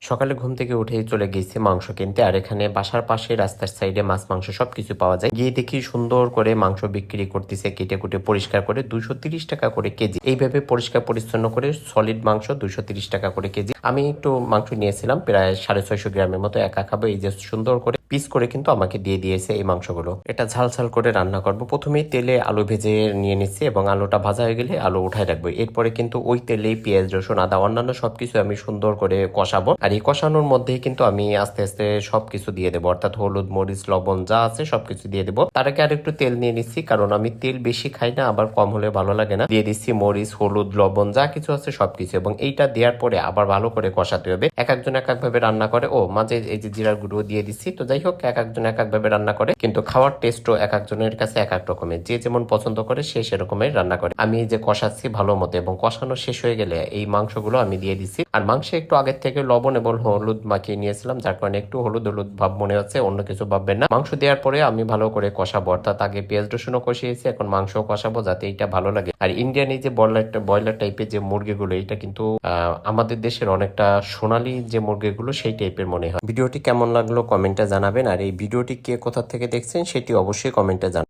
সকালে ঘুম থেকে উঠেই চলে গেছি মাংস কিনতে। আর এখানে বাসার পাশে রাস্তার সাইডে মাছ মাংস সবকিছু পাওয়া যায়। গিয়ে দেখি সুন্দর করে মাংস বিক্রি করতেছে, কেটে কুটে পরিষ্কার করে 230 টাকা করে কেজি। এইভাবে পরিষ্কার পরিচ্ছন্ন করে সলিড মাংস 230 টাকা করে কেজি। আমি একটু মাংস নিয়েছিলাম প্রায় 650 গ্রামের মতো, একা খাবো। এই যে সুন্দর করে পিস করে কিন্তু আমাকে দিয়ে দিয়েছে এই মাংসগুলো। এটা ঝাল ঝাল করে রান্না করব। প্রথমেই তেলে আলু ভেজে নিয়ে নিচ্ছি এবং আলুটা ভাজা হয়ে গেলে আলু উঠায় রাখবো। এরপরে কিন্তু ওই তেলেই পেঁয়াজ, রসুন, আদা অন্যান্য সবকিছু আমি সুন্দর করে কষাবো। আর এই কষানোর মধ্যেই কিন্তু আমি আস্তে আস্তে সবকিছু দিয়ে দেবো, অর্থাৎ হলুদ, মরিচ, লবণ যা আছে সবকিছু দিয়ে দেবো। তার আগে আর একটু তেল নিয়ে নিচ্ছি, কারণ আমি তেল বেশি খাই না, আবার কম হলে ভালো লাগে না। দিয়ে দিচ্ছি মরিচ, হলুদ, লবণ যা কিছু আছে সবকিছু, এবং এইটা দেওয়ার পরে আবার ভালো করে কষাতে হবে। এক একজন এক একভাবে রান্না করে। মাঝে এই যে জিরার গুঁড়ো দিয়ে দিচ্ছি। তো যাই হোক, এক একজন এক একভাবে রান্না করে, কিন্তু খাওয়ার টেস্টও এক একজনের কাছে এক এক রকমের। যে যেমন পছন্দ করে সে সেরকমের রান্না করে। আমি এই যে কষাচ্ছি ভালো মতো, এবং কষানো শেষ হয়ে গেলে এই মাংসগুলো আমি দিয়ে দিচ্ছি। আর মাংসে একটু আগের থেকে লবণ এবং হলুদ মাখিয়ে নিয়েছিলাম, যার কারণে একটু হলুদ হলুদ ভাব মনে হচ্ছে, অন্য কিছু ভাববেন না। মাংস দেওয়ার পরে আমি ভালো করে কষাবো, অর্থাৎ আগে পেঁয়াজ রসুনও কষিয়েছি, এখন মাংসও কষাবো যাতে এটা ভালো লাগে। আর ইন্ডিয়ান এই যে ব্রয়লার টাইপের যে মুরগিগুলো, এটা কিন্তু আমাদের দেশের অনেকটা সোনালী যে মুরগিগুলো সেই টাইপের মনে হয়। ভিডিওটি কেমন লাগলো কমেন্টে জানাবেন, আর এই ভিডিওটি কে কোথা থেকে দেখছেন সেটি অবশ্যই কমেন্টে জানাবেন।